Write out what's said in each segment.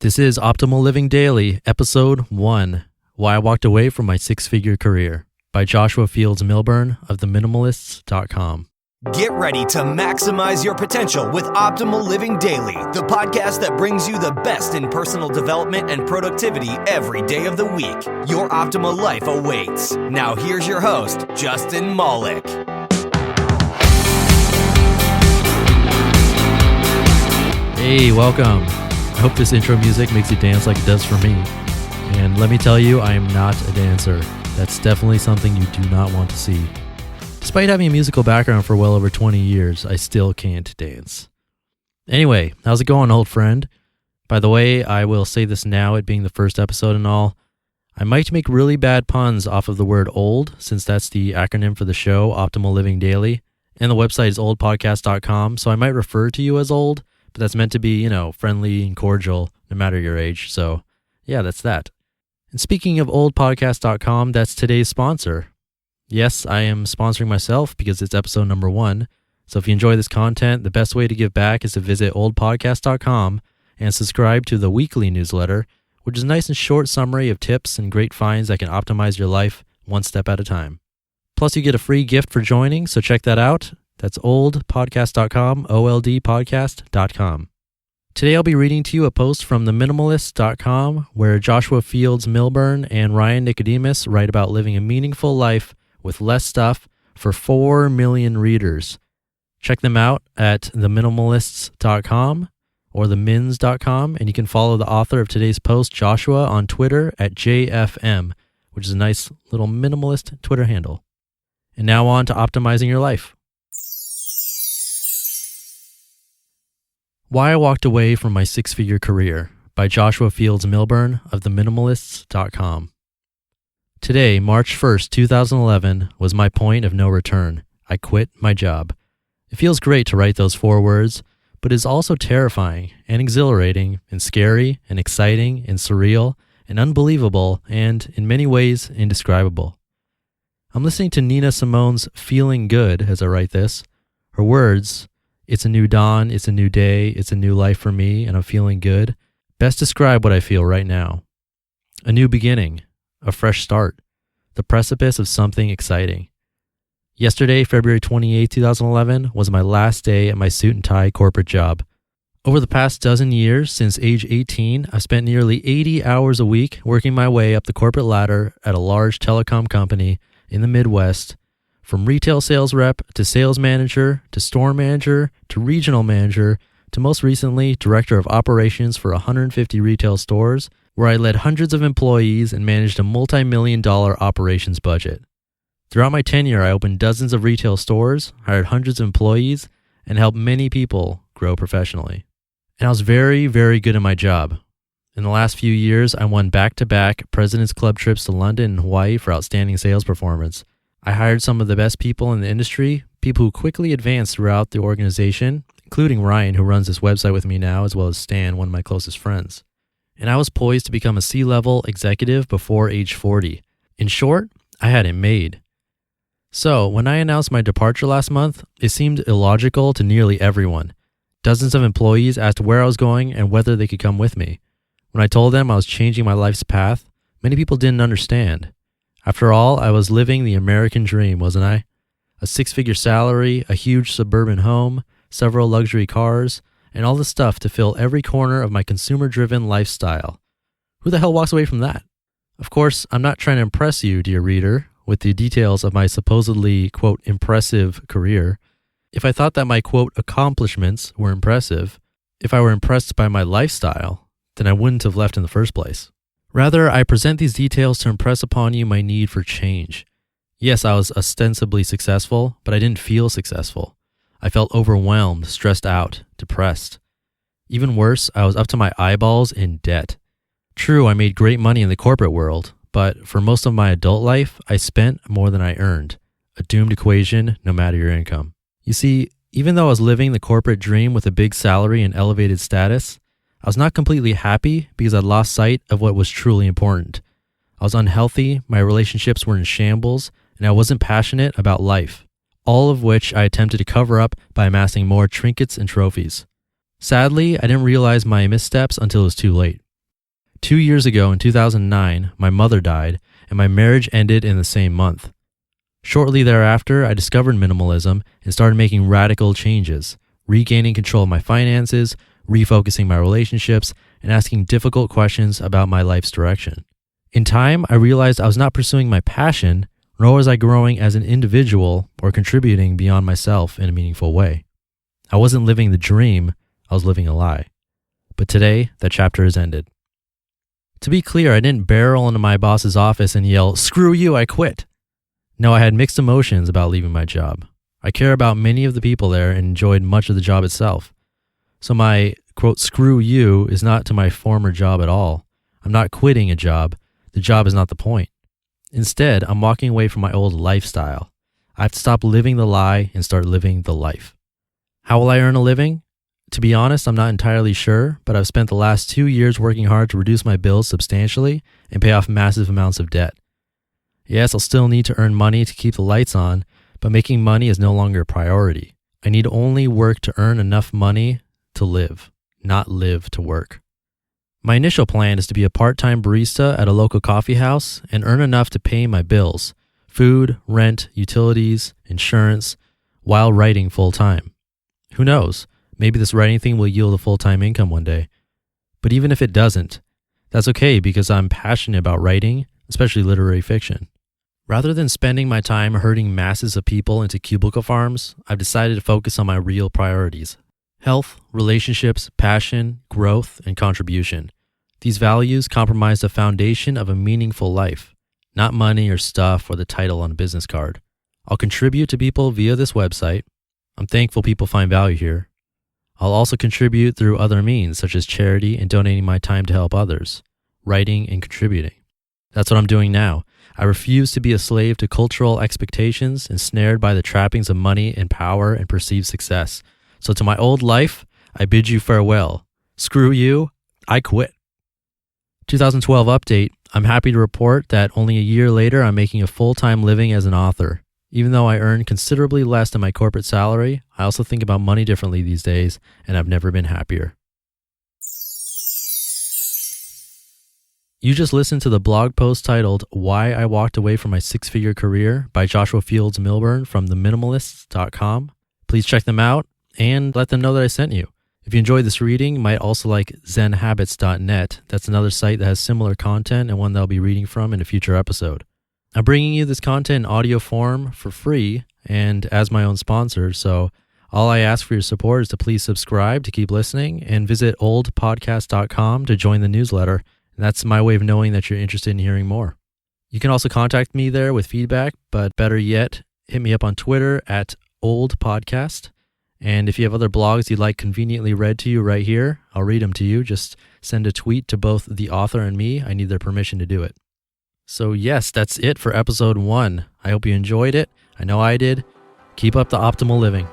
This is Optimal Living Daily, Episode 1, Why I Walked Away from My Six-Figure Career, by Joshua Fields Millburn of minimalism.com. Get ready to maximize your potential with Optimal Living Daily, the podcast that brings you the best in personal development and productivity every day of the week. Your optimal life awaits. Now here's your host, Justin Malik. Hey, welcome. I hope this intro music makes you dance like it does for me. And let me tell you, I am not a dancer. That's definitely something you do not want to see. Despite having a musical background for well over 20 years, I still can't dance. Anyway, how's it going, old friend? By the way, I will say this now, it being the first episode and all. I might make really bad puns off of the word old, since that's the acronym for the show, Optimal Living Daily. And the website is oldpodcast.com, so I might refer to you as old, but that's meant to be, friendly and cordial, no matter your age. So, yeah, that's that. And speaking of oldpodcast.com, that's today's sponsor. Yes, I am sponsoring myself because it's episode number 1. So if you enjoy this content, the best way to give back is to visit oldpodcast.com and subscribe to the weekly newsletter, which is a nice and short summary of tips and great finds that can optimize your life one step at a time. Plus, you get a free gift for joining, so check that out. That's oldpodcast.com, oldpodcast.com. Today I'll be reading to you a post from minimalism.com where Joshua Fields Millburn and Ryan Nicodemus write about living a meaningful life with less stuff for 4 million readers. Check them out at theminimalists.com or themins.com, and you can follow the author of today's post, Joshua, on Twitter at JFM, which is a nice little minimalist Twitter handle. And now on to optimizing your life. Why I Walked Away from My Six-Figure Career, by Joshua Fields Millburn of theminimalists.com. Today, March 1st, 2011, was my point of no return. I quit my job. It feels great to write those 4 words, but it's also terrifying and exhilarating and scary and exciting and surreal and unbelievable and, in many ways, indescribable. I'm listening to Nina Simone's Feeling Good as I write this. Her words, "It's a new dawn, it's a new day, it's a new life for me, and I'm feeling good," best describe what I feel right now. A new beginning, a fresh start, the precipice of something exciting. Yesterday, February 28, 2011, was my last day at my suit and tie corporate job. Over the past dozen years, since age 18, I've spent nearly 80 hours a week working my way up the corporate ladder at a large telecom company in the Midwest, from retail sales rep to sales manager to store manager to regional manager to most recently director of operations for 150 retail stores, where I led hundreds of employees and managed a multi-million-dollar operations budget. Throughout my tenure, I opened dozens of retail stores, hired hundreds of employees, and helped many people grow professionally. And I was very, very good at my job. In the last few years, I won back-to-back President's Club trips to London and Hawaii for outstanding sales performance. I hired some of the best people in the industry, people who quickly advanced throughout the organization, including Ryan, who runs this website with me now, as well as Stan, one of my closest friends. And I was poised to become a C-level executive before age 40. In short, I had it made. So, when I announced my departure last month, it seemed illogical to nearly everyone. Dozens of employees asked where I was going and whether they could come with me. When I told them I was changing my life's path, many people didn't understand. After all, I was living the American dream, wasn't I? A 6-figure salary, a huge suburban home, several luxury cars, and all the stuff to fill every corner of my consumer-driven lifestyle. Who the hell walks away from that? Of course, I'm not trying to impress you, dear reader, with the details of my supposedly, quote, impressive career. If I thought that my, quote, accomplishments were impressive, if I were impressed by my lifestyle, then I wouldn't have left in the first place. Rather, I present these details to impress upon you my need for change. Yes, I was ostensibly successful, but I didn't feel successful. I felt overwhelmed, stressed out, depressed. Even worse, I was up to my eyeballs in debt. True, I made great money in the corporate world, but for most of my adult life, I spent more than I earned. A doomed equation, no matter your income. You see, even though I was living the corporate dream with a big salary and elevated status, I was not completely happy because I'd lost sight of what was truly important. I was unhealthy, my relationships were in shambles, and I wasn't passionate about life, all of which I attempted to cover up by amassing more trinkets and trophies. Sadly, I didn't realize my missteps until it was too late. 2 years ago in 2009, my mother died, and my marriage ended in the same month. Shortly thereafter, I discovered minimalism and started making radical changes, regaining control of my finances, refocusing my relationships, and asking difficult questions about my life's direction. In time, I realized I was not pursuing my passion, nor was I growing as an individual or contributing beyond myself in a meaningful way. I wasn't living the dream, I was living a lie. But today, that chapter has ended. To be clear, I didn't barrel into my boss's office and yell, "Screw you, I quit." No, I had mixed emotions about leaving my job. I care about many of the people there and enjoyed much of the job itself. So my, quote, "screw you" is not to my former job at all. I'm not quitting a job. The job is not the point. Instead, I'm walking away from my old lifestyle. I have to stop living the lie and start living the life. How will I earn a living? To be honest, I'm not entirely sure, but I've spent the last 2 years working hard to reduce my bills substantially and pay off massive amounts of debt. Yes, I'll still need to earn money to keep the lights on, but making money is no longer a priority. I need only work to earn enough money to live, not live to work. My initial plan is to be a part-time barista at a local coffee house and earn enough to pay my bills, food, rent, utilities, insurance, while writing full-time. Who knows? Maybe this writing thing will yield a full-time income one day. But even if it doesn't, that's okay because I'm passionate about writing, especially literary fiction. Rather than spending my time herding masses of people into cubicle farms, I've decided to focus on my real priorities: health, relationships, passion, growth, and contribution. These values comprise the foundation of a meaningful life, not money or stuff or the title on a business card. I'll contribute to people via this website. I'm thankful people find value here. I'll also contribute through other means, such as charity and donating my time to help others, writing and contributing. That's what I'm doing now. I refuse to be a slave to cultural expectations, ensnared by the trappings of money and power and perceived success. So to my old life, I bid you farewell. Screw you, I quit. 2012 update. I'm happy to report that only a year later, I'm making a full-time living as an author. Even though I earn considerably less than my corporate salary, I also think about money differently these days, and I've never been happier. You just listened to the blog post titled "Why I Walked Away from My Six-Figure Career" by Joshua Fields Millburn from minimalism.com. Please check them out and let them know that I sent you. If you enjoyed this reading, you might also like zenhabits.net. That's another site that has similar content and one that I'll be reading from in a future episode. I'm bringing you this content in audio form for free and as my own sponsor, so all I ask for your support is to please subscribe to keep listening and visit oldpodcast.com to join the newsletter. And that's my way of knowing that you're interested in hearing more. You can also contact me there with feedback, but better yet, hit me up on Twitter at oldpodcast. And if you have other blogs you'd like conveniently read to you right here, I'll read them to you. Just send a tweet to both the author and me. I need their permission to do it. So yes, that's it for episode 1. I hope you enjoyed it. I know I did. Keep up the optimal living.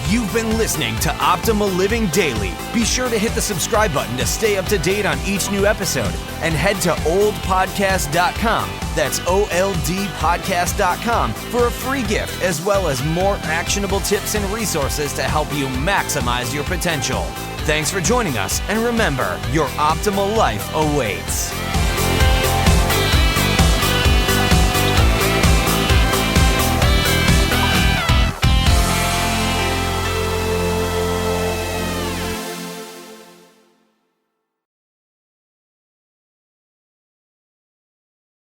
You've been listening to Optimal Living Daily. Be sure to hit the subscribe button to stay up to date on each new episode and head to oldpodcast.com. That's OLDpodcast.com for a free gift as well as more actionable tips and resources to help you maximize your potential. Thanks for joining us, and remember, your optimal life awaits.